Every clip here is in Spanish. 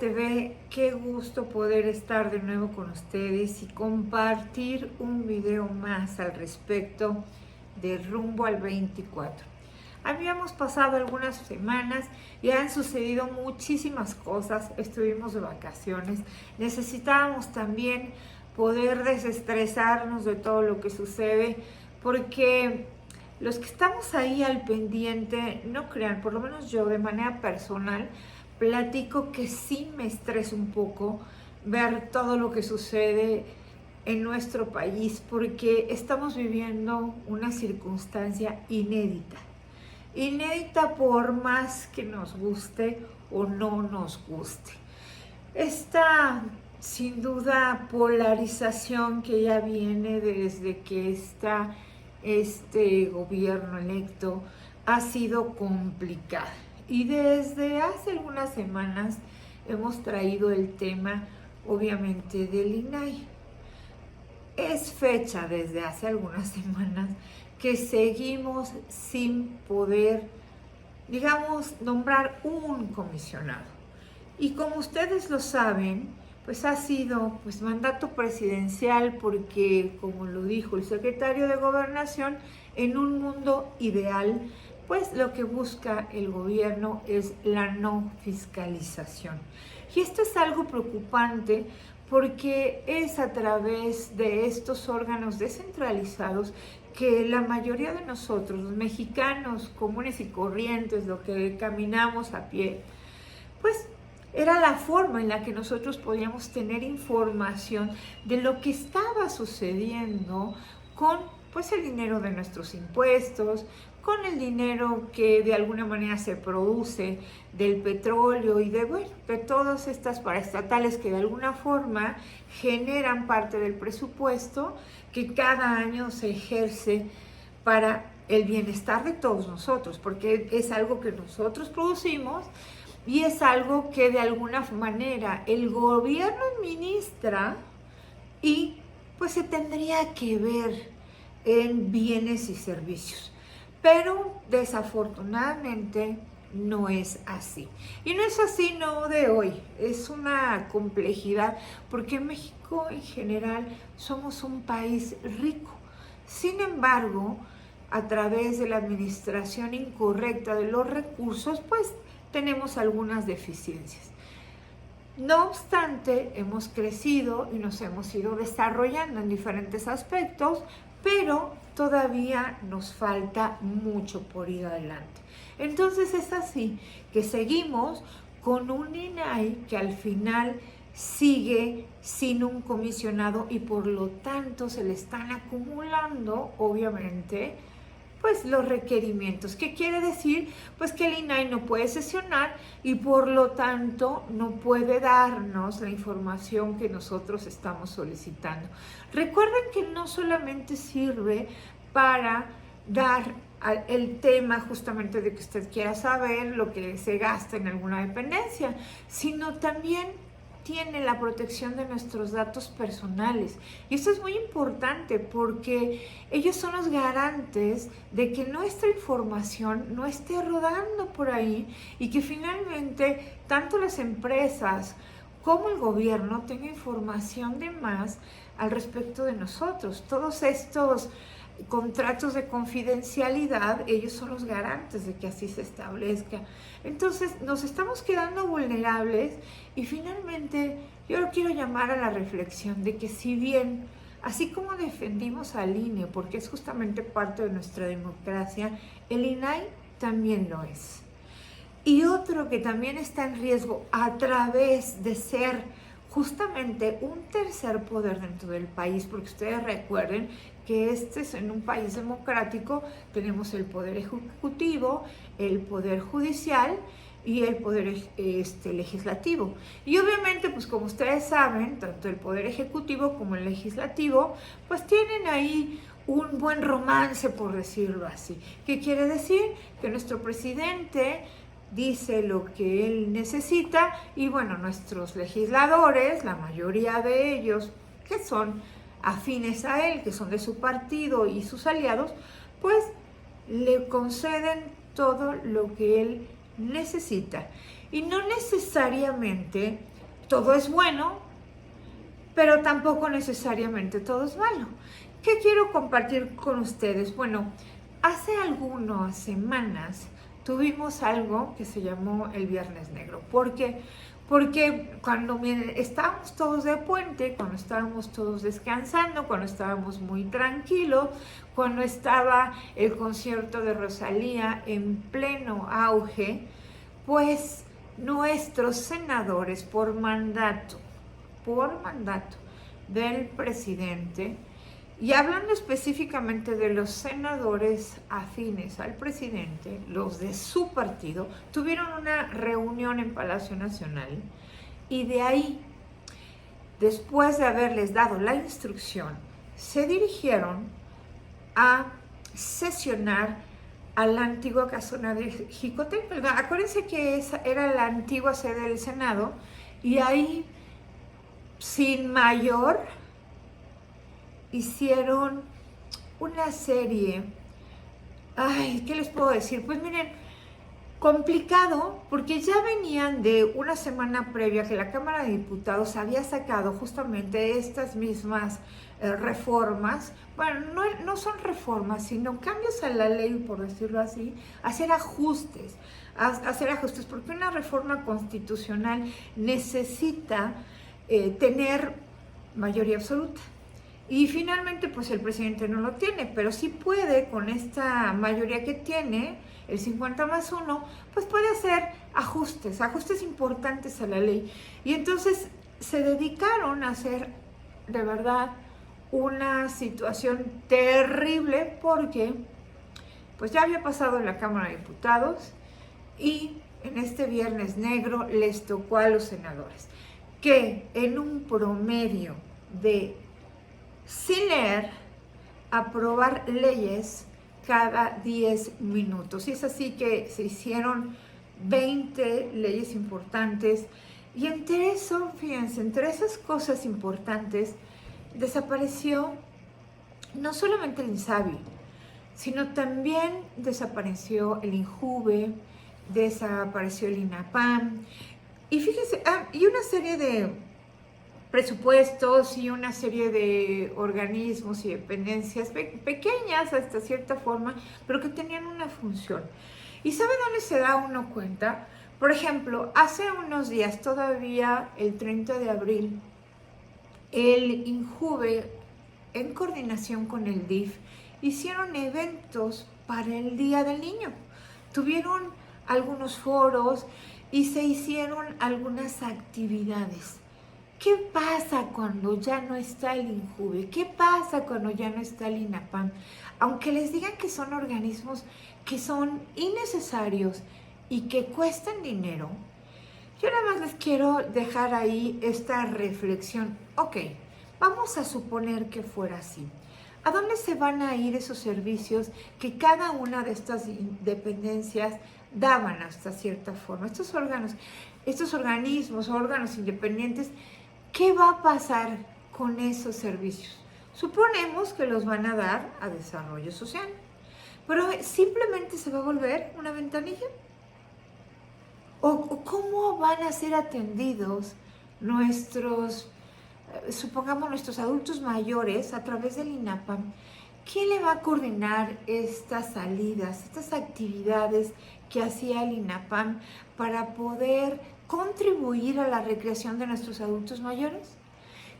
TV, qué gusto poder estar de nuevo con ustedes y compartir un video más al respecto de Rumbo al 24. Habíamos pasado algunas semanas y han sucedido muchísimas cosas, estuvimos de vacaciones, necesitábamos también poder desestresarnos de todo lo que sucede, porque los que estamos ahí al pendiente, no crean, por lo menos yo de manera personal, platico que sí me estresa un poco ver todo lo que sucede en nuestro país, porque estamos viviendo una circunstancia inédita. Inédita por más que nos guste o no nos guste. Esta, sin duda, polarización que ya viene desde que está este gobierno electo ha sido complicada. Y desde hace algunas semanas hemos traído el tema, obviamente, del INAI. Es fecha desde hace algunas semanas que seguimos sin poder, digamos, nombrar un comisionado. Y como ustedes lo saben, pues ha sido mandato presidencial porque, como lo dijo el secretario de Gobernación, en un mundo ideal, pues lo que busca el gobierno es la no fiscalización. Y esto es algo preocupante porque es a través de estos órganos descentralizados que la mayoría de nosotros, los mexicanos comunes y corrientes, lo que caminamos a pie, pues era la forma en la que nosotros podíamos tener información de lo que estaba sucediendo con el dinero de nuestros impuestos, con el dinero que de alguna manera se produce del petróleo y de todas estas paraestatales que de alguna forma generan parte del presupuesto que cada año se ejerce para el bienestar de todos nosotros, porque es algo que nosotros producimos y es algo que de alguna manera el gobierno administra y pues se tendría que ver en bienes y servicios. Pero desafortunadamente no es así. Y no es así no de hoy, es una complejidad, porque México en general somos un país rico. Sin embargo, a través de la administración incorrecta de los recursos, pues tenemos algunas deficiencias. No obstante, hemos crecido y nos hemos ido desarrollando en diferentes aspectos, pero todavía nos falta mucho por ir adelante. Entonces es así que seguimos con un INAI que al final sigue sin un comisionado y por lo tanto se le están acumulando, obviamente, pues los requerimientos. ¿Qué quiere decir? Pues que el INAI no puede sesionar y por lo tanto no puede darnos la información que nosotros estamos solicitando. Recuerden que no solamente sirve para dar el tema justamente de que usted quiera saber lo que se gasta en alguna dependencia, sino también tiene la protección de nuestros datos personales. Y esto es muy importante porque ellos son los garantes de que nuestra información no esté rodando por ahí y que finalmente tanto las empresas como el gobierno tengan información de más al respecto de nosotros. Todos estos contratos de confidencialidad, ellos son los garantes de que así se establezca. Entonces nos estamos quedando vulnerables y finalmente yo lo quiero llamar a la reflexión de que si bien, así como defendimos al INE, porque es justamente parte de nuestra democracia, el INAI también lo es. Y otro que también está en riesgo a través de ser justamente un tercer poder dentro del país, porque ustedes recuerden que en un país democrático tenemos el poder ejecutivo, el poder judicial y el poder legislativo. Y obviamente, pues como ustedes saben, tanto el poder ejecutivo como el legislativo, pues tienen ahí un buen romance, por decirlo así. ¿Qué quiere decir? Que nuestro presidente dice lo que él necesita y bueno, nuestros legisladores, la mayoría de ellos que son afines a él, que son de su partido y sus aliados, pues le conceden todo lo que él necesita. Y no necesariamente todo es bueno, pero tampoco necesariamente todo es malo. ¿Qué quiero compartir con ustedes? Bueno, hace algunas semanas tuvimos algo que se llamó el Viernes Negro. ¿Por qué? Porque cuando estábamos todos de puente, cuando estábamos todos descansando, cuando estábamos muy tranquilos, cuando estaba el concierto de Rosalía en pleno auge, pues nuestros senadores por mandato del presidente, y hablando específicamente de los senadores afines al presidente, los de su partido, tuvieron una reunión en Palacio Nacional y de ahí, después de haberles dado la instrucción, se dirigieron a sesionar a la antigua casona de Jicotepec. Acuérdense que esa era la antigua sede del Senado y ahí, sin mayor, hicieron una serie. Ay, ¿qué les puedo decir? Pues miren, complicado, porque ya venían de una semana previa que la Cámara de Diputados había sacado justamente estas mismas reformas. Bueno, no son reformas, sino cambios a la ley, por decirlo así, hacer ajustes, porque una reforma constitucional necesita tener mayoría absoluta. Y finalmente, pues el presidente no lo tiene, pero sí puede, con esta mayoría que tiene, el 50+1, pues puede hacer ajustes importantes a la ley. Y entonces se dedicaron a hacer, de verdad, una situación terrible, porque pues ya había pasado en la Cámara de Diputados y en este Viernes Negro les tocó a los senadores, que en un promedio de, sin leer, aprobar leyes cada 10 minutos. Y es así que se hicieron 20 leyes importantes. Y entre eso, fíjense, entre esas cosas importantes, desapareció no solamente el INSABI, sino también desapareció el INJUVE, desapareció el INAPAM. Y fíjense, y una serie de presupuestos y una serie de organismos y dependencias pequeñas hasta cierta forma, pero que tenían una función. ¿Y sabe dónde se da uno cuenta? Por ejemplo, hace unos días, todavía el 30 de abril, el INJUVE, en coordinación con el DIF, hicieron eventos para el Día del Niño. Tuvieron algunos foros y se hicieron algunas actividades. ¿Qué pasa cuando ya no está el INJUVE? ¿Qué pasa cuando ya no está el INAPAM? Aunque les digan que son organismos que son innecesarios y que cuestan dinero, yo nada más les quiero dejar ahí esta reflexión. Ok, vamos a suponer que fuera así. ¿A dónde se van a ir esos servicios que cada una de estas dependencias daban hasta cierta forma? Estos organismos, órganos independientes, ¿qué va a pasar con esos servicios? Suponemos que los van a dar a desarrollo social, pero simplemente se va a volver una ventanilla. ¿O cómo van a ser atendidos nuestros adultos mayores a través del INAPAM? ¿Quién le va a coordinar estas salidas, estas actividades que hacía el INAPAM para poder contribuir a la recreación de nuestros adultos mayores?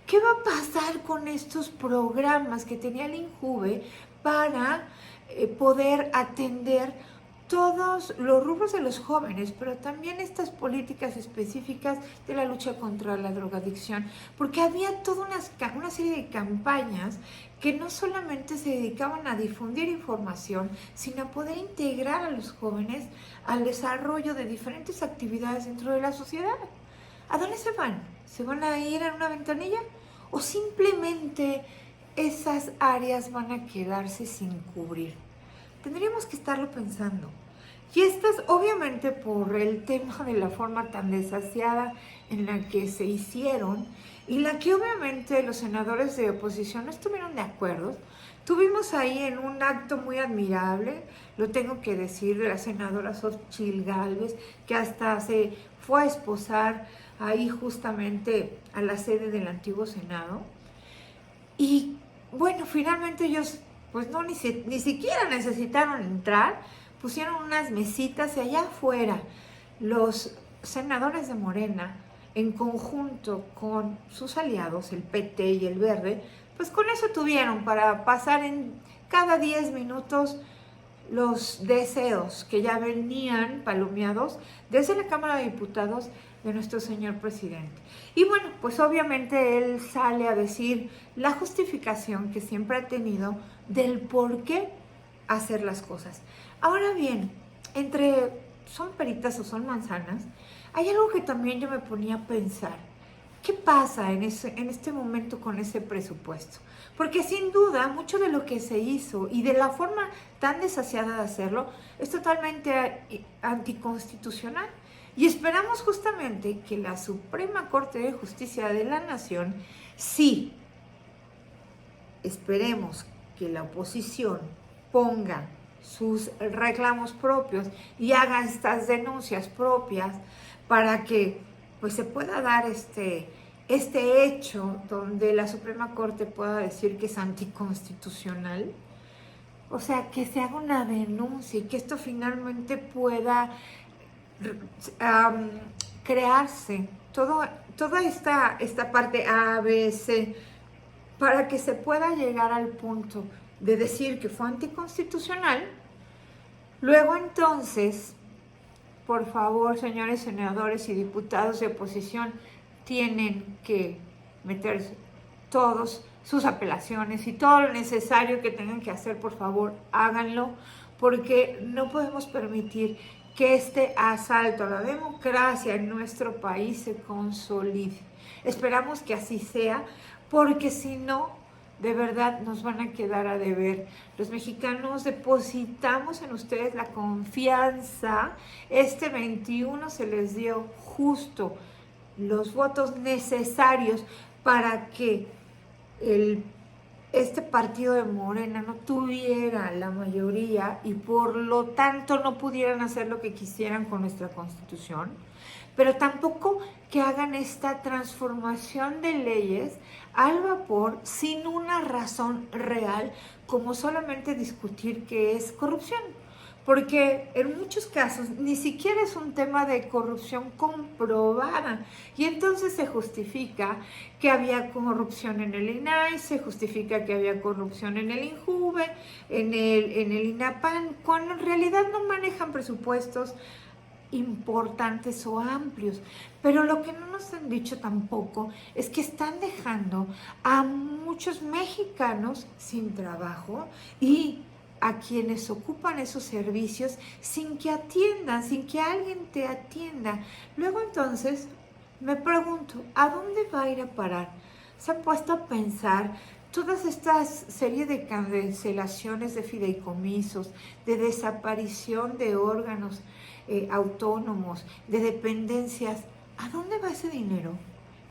¿Qué va a pasar con estos programas que tenía el INJUVE para poder atender todos los rubros de los jóvenes, pero también estas políticas específicas de la lucha contra la drogadicción? Porque había toda una serie de campañas que no solamente se dedicaban a difundir información, sino a poder integrar a los jóvenes al desarrollo de diferentes actividades dentro de la sociedad. ¿A dónde se van? ¿Se van a ir a una ventanilla? ¿O simplemente esas áreas van a quedarse sin cubrir? Tendríamos que estarlo pensando. Y estas, obviamente, por el tema de la forma tan desasiada en la que se hicieron y la que obviamente los senadores de oposición no estuvieron de acuerdo. Tuvimos ahí en un acto muy admirable, lo tengo que decir, de la senadora Xochitl Gálvez, que hasta se fue a esposar ahí justamente a la sede del antiguo Senado. Y bueno, finalmente ellos pues no ni siquiera necesitaron entrar, pusieron unas mesitas y allá afuera los senadores de Morena, en conjunto con sus aliados, el PT y el Verde, pues con eso tuvieron para pasar en cada 10 minutos los deseos que ya venían palomeados desde la Cámara de Diputados de nuestro señor presidente. Y bueno, pues obviamente él sale a decir la justificación que siempre ha tenido del por qué hacer las cosas. Ahora bien, entre son peritas o son manzanas, hay algo que también yo me ponía a pensar. ¿Qué pasa en este momento con ese presupuesto? Porque sin duda mucho de lo que se hizo y de la forma tan desasiada de hacerlo es totalmente anticonstitucional. Y esperamos justamente que la Suprema Corte de Justicia de la Nación, sí, esperemos que la oposición ponga sus reclamos propios y haga estas denuncias propias para que pues se pueda dar este hecho donde la Suprema Corte pueda decir que es anticonstitucional. O sea, que se haga una denuncia y que esto finalmente pueda crearse toda esta parte A, B, C, para que se pueda llegar al punto de decir que fue anticonstitucional. Luego entonces, por favor, señores senadores y diputados de oposición, tienen que meter todos sus apelaciones y todo lo necesario que tengan que hacer, por favor, háganlo, porque no podemos permitir que este asalto a la democracia en nuestro país se consolide. Esperamos que así sea, porque si no, de verdad nos van a quedar a deber. Los mexicanos depositamos en ustedes la confianza. Este 21 se les dio justo los votos necesarios para que este partido de Morena no tuviera la mayoría y por lo tanto no pudieran hacer lo que quisieran con nuestra Constitución, pero tampoco que hagan esta transformación de leyes al vapor sin una razón real, como solamente discutir que es corrupción. Porque en muchos casos ni siquiera es un tema de corrupción comprobada. Y entonces se justifica que había corrupción en el INAI, se justifica que había corrupción en el INJUVE, en el INAPAN, cuando en realidad no manejan presupuestos importantes o amplios. Pero lo que no nos han dicho tampoco es que están dejando a muchos mexicanos sin trabajo y a quienes ocupan esos servicios sin que atiendan, sin que alguien te atienda. Luego entonces me pregunto, ¿a dónde va a ir a parar? ¿Se han puesto a pensar todas estas series de cancelaciones de fideicomisos, de desaparición de órganos autónomos, de dependencias? ¿A dónde va ese dinero?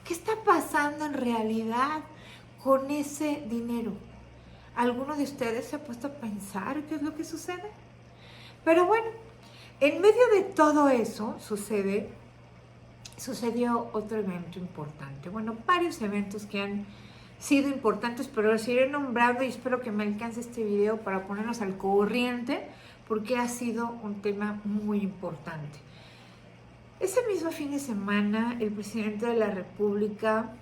¿Qué está pasando en realidad con ese dinero? ¿Alguno de ustedes se ha puesto a pensar qué es lo que sucede? Pero bueno, en medio de todo eso sucedió otro evento importante. Bueno, varios eventos que han sido importantes, pero los iré nombrando y espero que me alcance este video para ponernos al corriente, porque ha sido un tema muy importante. Ese mismo fin de semana, el presidente de la República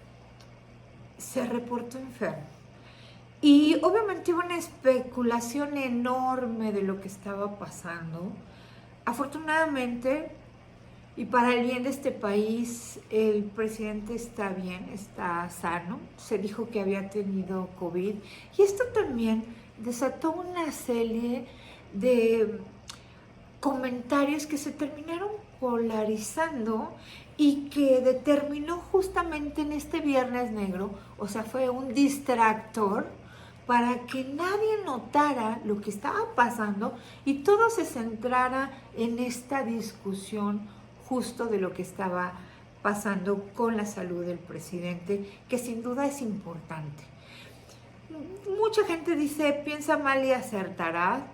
se reportó enfermo. Y obviamente hubo una especulación enorme de lo que estaba pasando. Afortunadamente, y para el bien de este país, el presidente está bien, está sano. Se dijo que había tenido COVID. Y esto también desató una serie de comentarios que se terminaron polarizando y que determinó justamente en este Viernes Negro, o sea, fue un distractor para que nadie notara lo que estaba pasando y todo se centrara en esta discusión justo de lo que estaba pasando con la salud del presidente, que sin duda es importante. Mucha gente dice, piensa mal y acertará.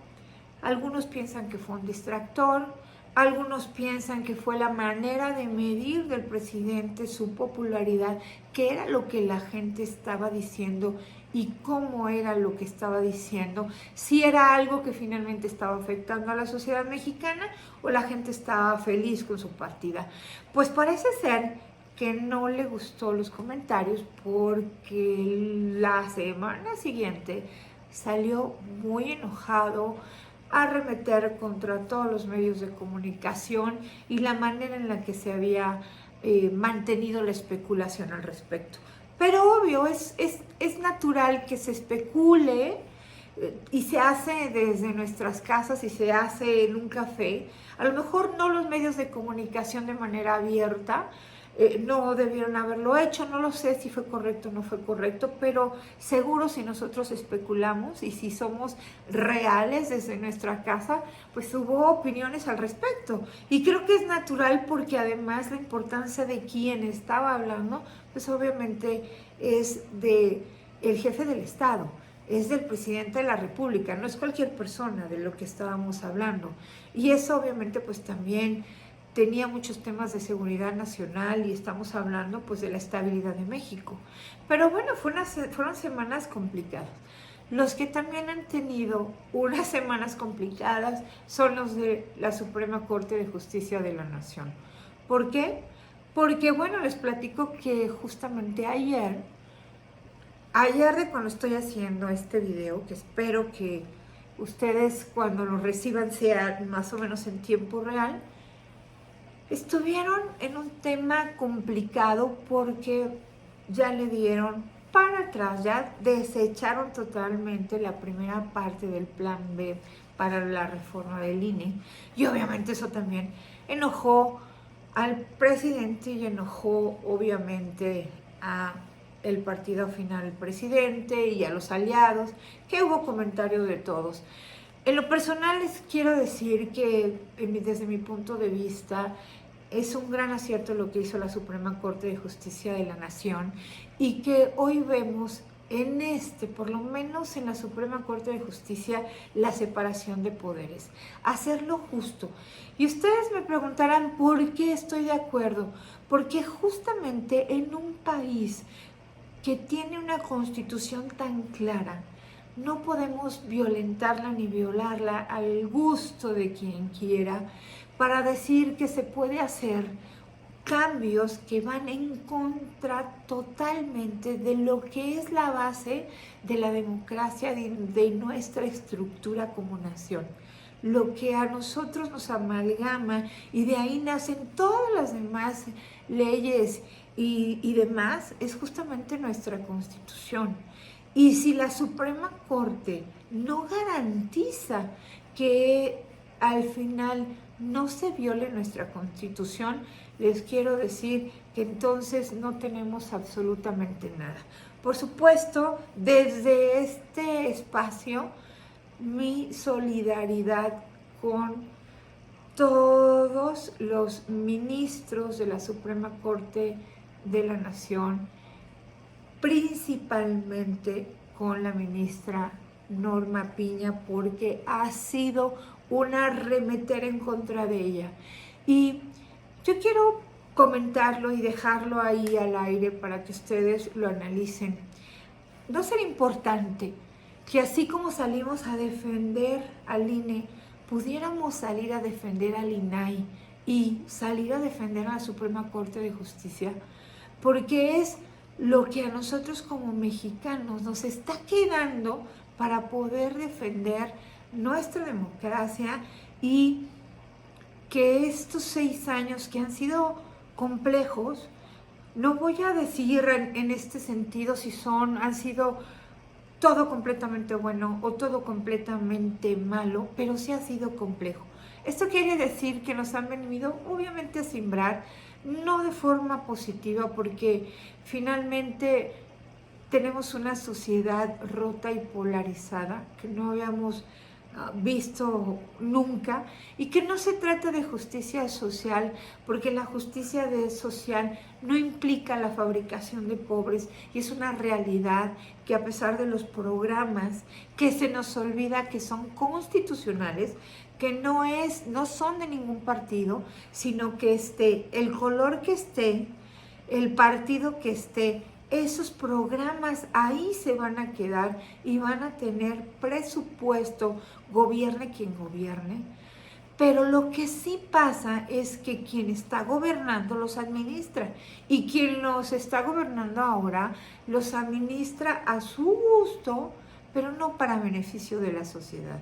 Algunos piensan que fue un distractor, Algunos piensan que fue la manera de medir del presidente su popularidad, qué era lo que la gente estaba diciendo y cómo era lo que estaba diciendo, si era algo que finalmente estaba afectando a la sociedad mexicana o la gente estaba feliz con su partida. Pues parece ser que no le gustó los comentarios porque la semana siguiente salió muy enojado a arremeter contra todos los medios de comunicación y la manera en la que se había mantenido la especulación al respecto. Pero obvio, es natural que se especule y se hace desde nuestras casas y se hace en un café. A lo mejor no los medios de comunicación de manera abierta, no debieron haberlo hecho, no lo sé si fue correcto o no fue correcto, pero seguro si nosotros especulamos y si somos reales desde nuestra casa, pues hubo opiniones al respecto. Y creo que es natural porque además la importancia de quien estaba hablando, pues obviamente es de el jefe del Estado, es del presidente de la República, no es cualquier persona de lo que estábamos hablando. Y eso obviamente pues también tenía muchos temas de seguridad nacional y estamos hablando pues de la estabilidad de México. Pero bueno, fueron semanas complicadas. Los que también han tenido unas semanas complicadas son los de la Suprema Corte de Justicia de la Nación. ¿Por qué? Porque bueno, les platico que justamente ayer de cuando estoy haciendo este video, que espero que ustedes cuando lo reciban sea más o menos en tiempo real, estuvieron en un tema complicado porque ya le dieron para atrás, ya desecharon totalmente la primera parte del plan B para la reforma del INE. Y obviamente eso también enojó al presidente y enojó obviamente a el partido final, el presidente y a los aliados, que hubo comentarios de todos. En lo personal les quiero decir que desde mi punto de vista es un gran acierto lo que hizo la Suprema Corte de Justicia de la Nación y que hoy vemos por lo menos en la Suprema Corte de Justicia, la separación de poderes, hacerlo justo. Y ustedes me preguntarán por qué estoy de acuerdo, porque justamente en un país que tiene una constitución tan clara, no podemos violentarla ni violarla al gusto de quien quiera para decir que se puede hacer cambios que van en contra totalmente de lo que es la base de la democracia, de nuestra estructura como nación. Lo que a nosotros nos amalgama y de ahí nacen todas las demás leyes y demás, es justamente nuestra Constitución. Y si la Suprema Corte no garantiza que al final no se viole nuestra Constitución, les quiero decir que entonces no tenemos absolutamente nada. Por supuesto, desde este espacio, mi solidaridad con todos los ministros de la Suprema Corte de la Nación, principalmente con la ministra Norma Piña, porque ha sido una arremetera en contra de ella. Y yo quiero comentarlo y dejarlo ahí al aire para que ustedes lo analicen. ¿No será importante que así como salimos a defender al INE, pudiéramos salir a defender al INAI y salir a defender a la Suprema Corte de Justicia? Porque es lo que a nosotros como mexicanos nos está quedando para poder defender nuestra democracia y que estos 6 años que han sido complejos, no voy a decir en este sentido si han sido todo completamente bueno o todo completamente malo, pero sí ha sido complejo. Esto quiere decir que nos han venido obviamente a simbrar, no de forma positiva, porque finalmente tenemos una sociedad rota y polarizada que no habíamos visto nunca, y que no se trata de justicia social, porque la justicia social no implica la fabricación de pobres, y es una realidad que a pesar de los programas que se nos olvida que son constitucionales, que no son de ningún partido, sino que esté el color que esté, el partido que esté, esos programas ahí se van a quedar y van a tener presupuesto, gobierne quien gobierne. Pero lo que sí pasa es que quien está gobernando los administra, y quien los está gobernando ahora los administra a su gusto, pero no para beneficio de la sociedad.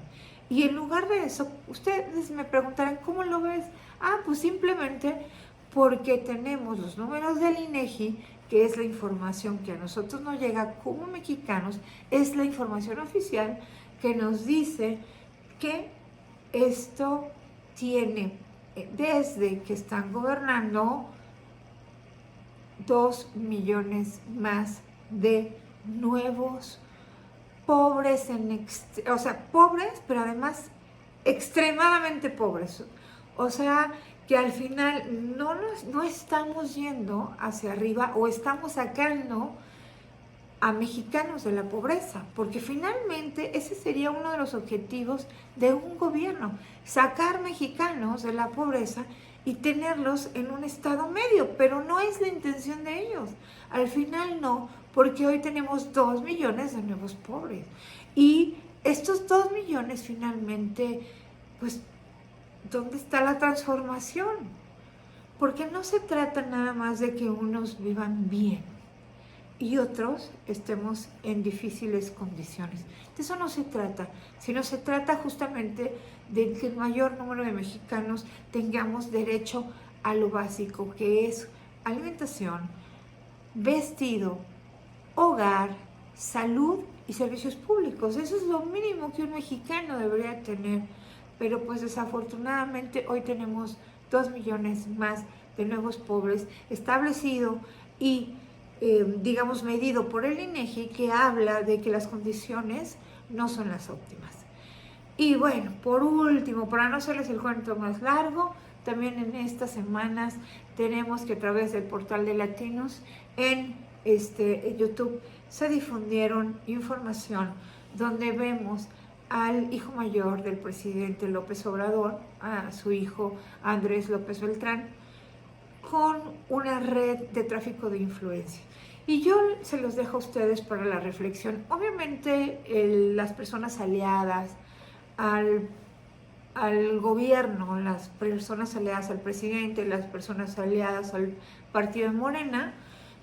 Y en lugar de eso, ustedes me preguntarán, ¿cómo lo ves? Pues simplemente porque tenemos los números del INEGI, que es la información que a nosotros nos llega como mexicanos, es la información oficial que nos dice que esto tiene, desde que están gobernando, 2 millones más de nuevos pobres, o sea, pobres, pero además extremadamente pobres. O sea, que al final no estamos yendo hacia arriba, o estamos sacando a mexicanos de la pobreza, porque finalmente ese sería uno de los objetivos de un gobierno, sacar mexicanos de la pobreza y tenerlos en un estado medio, pero no es la intención de ellos. Al final no, porque hoy tenemos 2 millones de nuevos pobres, y estos 2 millones finalmente, pues, ¿dónde está la transformación? Porque no se trata nada más de que unos vivan bien y otros estemos en difíciles condiciones. De eso no se trata, sino se trata justamente de que el mayor número de mexicanos tengamos derecho a lo básico, que es alimentación, vestido, hogar, salud y servicios públicos. Eso es lo mínimo que un mexicano debería tener, pero pues desafortunadamente hoy tenemos 2 millones más de nuevos pobres, establecido y digamos, medido por el INEGI, que habla de que las condiciones no son las óptimas. Y bueno, por último, para no hacerles el cuento más largo, también en estas semanas tenemos que a través del portal de Latinos en YouTube se difundieron información donde vemos al hijo mayor del presidente López Obrador, a su hijo Andrés López Beltrán, con una red de tráfico de influencia. Y yo se los dejo a ustedes para la reflexión. Obviamente las personas aliadas al gobierno, las personas aliadas al presidente, las personas aliadas al partido de Morena,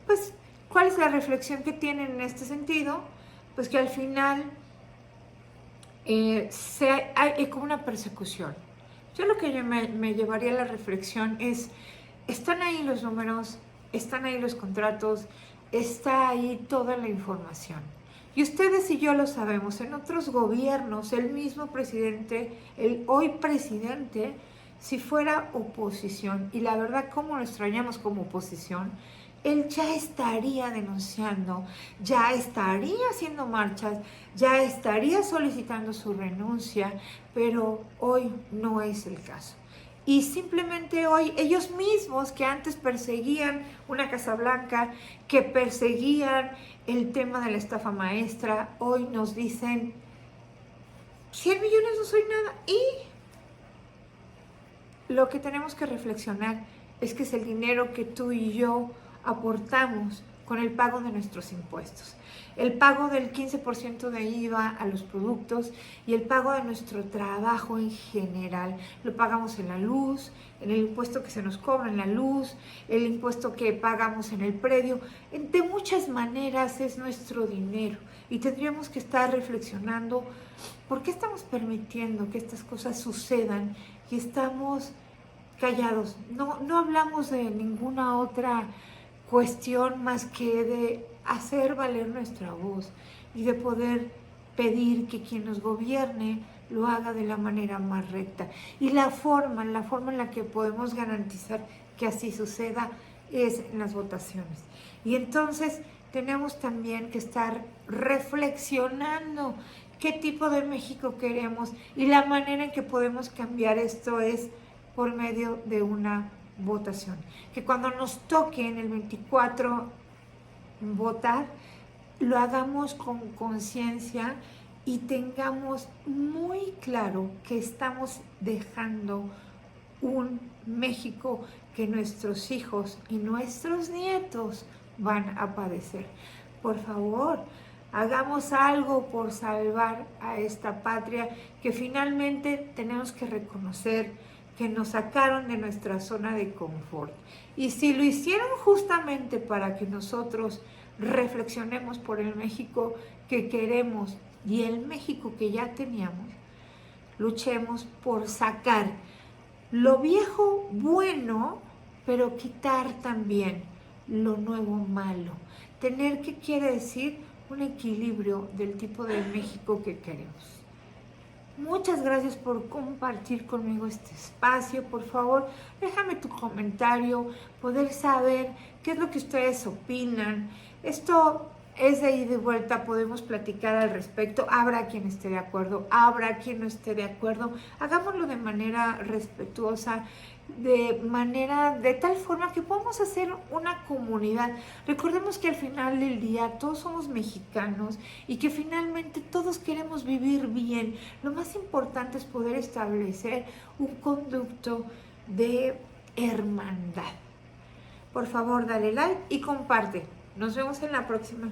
pues, ¿cuál es la reflexión que tienen en este sentido? Pues que al final hay como una persecución. Yo lo que yo me llevaría a la reflexión es, están ahí los números, están ahí los contratos, está ahí toda la información. Y ustedes y yo lo sabemos, en otros gobiernos, el mismo presidente, el hoy presidente, si fuera oposición, y la verdad, cómo lo extrañamos como oposición, él ya estaría denunciando, ya estaría haciendo marchas, ya estaría solicitando su renuncia, pero hoy no es el caso. Y simplemente hoy ellos mismos, que antes perseguían una Casa Blanca, que perseguían el tema de la estafa maestra, hoy nos dicen 100 millones no soy nada. Y lo que tenemos que reflexionar es que es el dinero que tú y yo aportamos con el pago de nuestros impuestos, el pago del 15% de IVA a los productos y el pago de nuestro trabajo en general. Lo pagamos en la luz, en el impuesto que se nos cobra en la luz, el impuesto que pagamos en el predio. De muchas maneras es nuestro dinero, y tendríamos que estar reflexionando por qué estamos permitiendo que estas cosas sucedan y estamos callados. No hablamos de ninguna otra cuestión más que de hacer valer nuestra voz y de poder pedir que quien nos gobierne lo haga de la manera más recta. Y la forma en la que podemos garantizar que así suceda es en las votaciones. Y entonces tenemos también que estar reflexionando qué tipo de México queremos, y la manera en que podemos cambiar esto es por medio de una votación. Que cuando nos toque en el 24 votar, lo hagamos con conciencia y tengamos muy claro que estamos dejando un México que nuestros hijos y nuestros nietos van a padecer. Por favor, hagamos algo por salvar a esta patria que finalmente tenemos que reconocer que nos sacaron de nuestra zona de confort. Y si lo hicieron justamente para que nosotros reflexionemos por el México que queremos y el México que ya teníamos, luchemos por sacar lo viejo bueno, pero quitar también lo nuevo malo. Tener, ¿qué quiere decir? Un equilibrio del tipo de México que queremos. Muchas gracias por compartir conmigo este espacio. Por favor, déjame tu comentario, poder saber qué es lo que ustedes opinan. Esto es de ida y vuelta, podemos platicar al respecto. Habrá quien esté de acuerdo, habrá quien no esté de acuerdo. Hagámoslo de manera respetuosa, de tal forma que podamos hacer una comunidad. Recordemos que al final del día todos somos mexicanos y que finalmente todos queremos vivir bien. Lo más importante es poder establecer un conducto de hermandad. Por favor, dale like y comparte. Nos vemos en la próxima.